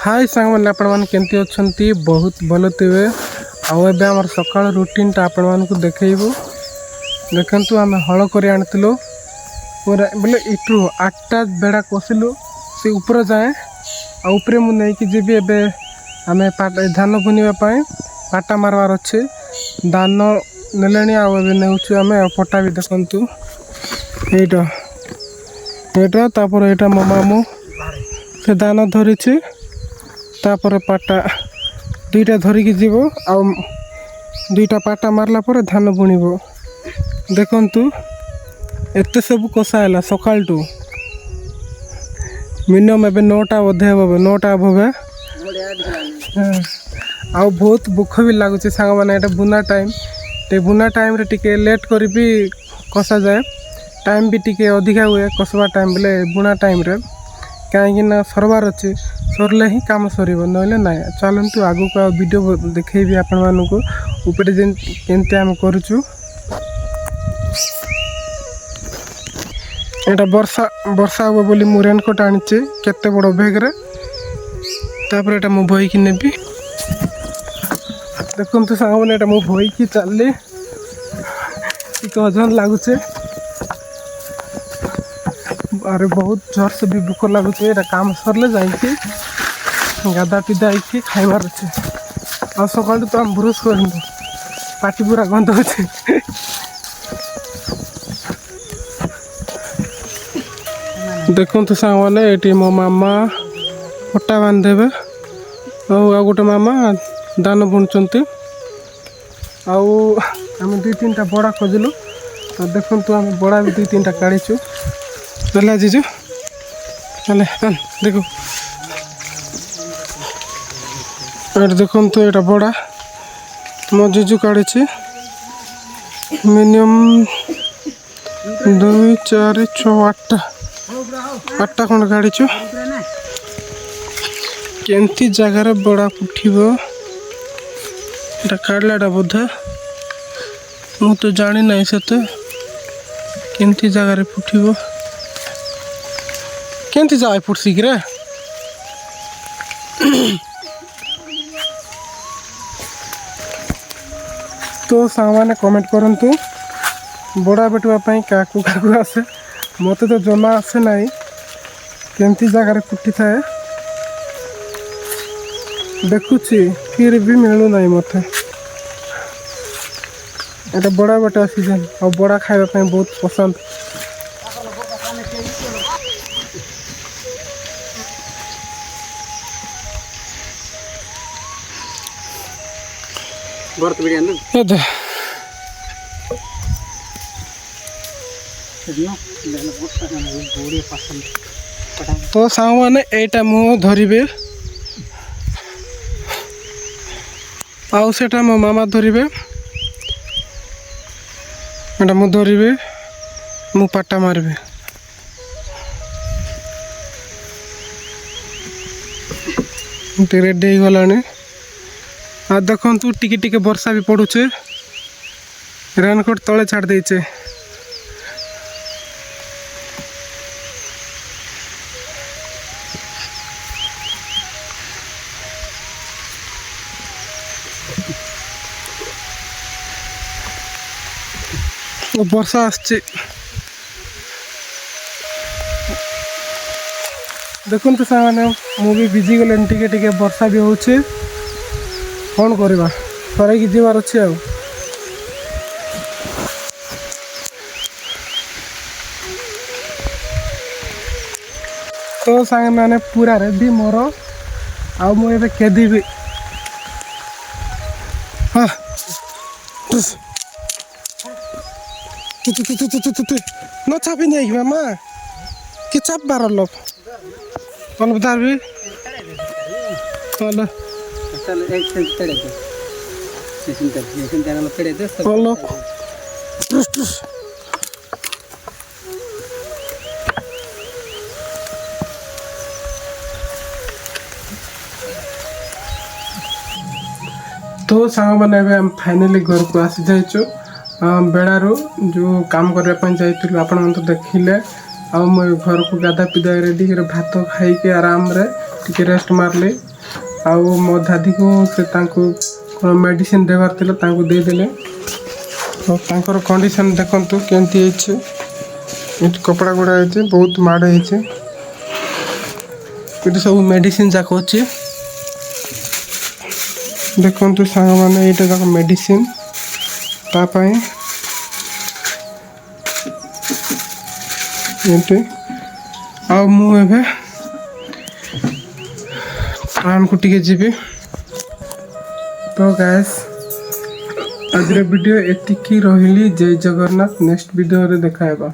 हाय सांग मैंने आपमती अच्छा बहुत भल थे आम सका रुटीनटा आपण को देखू देखु आम हल कर आनीलु पूरा बोले इट्रु 8टा बेड़ा कषिलु से ऊपर जाए आउे मुझे जी एवं आम धान बुनवाई पाटा मारवार अच्छे धान ने आम पटा भी देखु यहाँ तापर यहाँ मो मामू से धान धरी तापर पाटा दुईटा धरिकी जीव आ दुईटा पाटा मारला पर धान बुणव देखु एत सब कषाला सकाल टू मिनिमम एवं 9टा बोधे हे 9टा हे आ बहुत भूख भी लगुच सांग मैंने बुना टाइम रे टिके लेट कर भी कषा जाए टाइम भी टिके अधिका हुए कसवा टाइम बोले बुना टाइम रे कहीं सरबार अच्छे सरले ही काम सर ना ना चलतु आगू को वीडियो देखेबी आपण मानक ऊपर केमती आम करुचु यहाँ वर्षा हे बोली मु रेनकोट आनी केते बड़ बैग रे तापर एटा मु भई कि नेबी देखु सांग मैंने एटा मु भई कि चलली वजन लगुचे अरे बहुत जोर से भी भूख लगुच काम सरले जाइए गाधा पिधा हो खाइबार अच्छे आ सका तो आम ब्रुश कर पाटी पूरा गंध अच्छे देखु सांग मैंने ये मो मामा पट्टा बांधेबे आ गोटे मामा धान बुणुंट आम 2-3टा बड़ा खोजिलु देखु आम बड़ा भी 2-3टा काढ़ीचु चला जीजु चले देखो देखु यहाँ बड़ा मो जीजु काढ़ी मिनिमम 2 4 6 8टा खंड काढ़ीचु केमती जगार बड़ा उठब काढ़लाटा बोधे मु तो जानी ना से केमती जगार उठब केमती जाए पड़सी कि तो सांग मैंने कमेंट करंतु बड़ा बेटवाई क्या आसे मत तो जमा आसे ना केमती जगार फुटी थाए देखुची फिर भी मिलू ना मत ये बड़ा बेटा सीजन और बड़ा खाइबा बहुत पसंद तो सांग मैंने एटा मु धरबे आउ सेटा मो मामा धरबे एटा मु धरबे मु पाटा मारबे रेडी हो गलानी आ देखु टिके टिके वर्षा भी पड़ुचे रेनकोट तले छाड़ देचे वर्षा आसचे देखु सामने मुझे भिजी गले टिके टिके वर्षा भी होचे कौन करवा थरक जीवार अच्छे आ तो सांग मैंने पूरा रेडी मोर आ मुझे केदी भी हाँ न चापी नहीं मामा कि चाप बार लोग कौन बता भी तो सांग मैंने फाइनाली घर को आसी जाइचु बेड़ारू जो काम करने जाइलु आपण तो देखिले आ घर को गाधा पिधा रेडी भात खाई आराम रे टिके रेस्ट मारली आउ मो दादी को से मेडिसिन देवार थिला तांको देदेले तो तांकर कंडीशन देखंतु केंती होइछे इट कपड़ा गुड़ा होइछे बहुत माड़ होइछे इट सब मेडिसिन जाक अछि देखंतु सांग माने एटा जाक मेडिसिन ता पई एते आ मु एबे प्राण को टिके जीबे तो गाइस आज वीडियो एतिकी रहिली जय जगन्नाथ नेक्स्ट वीडियो रे देखाएबा।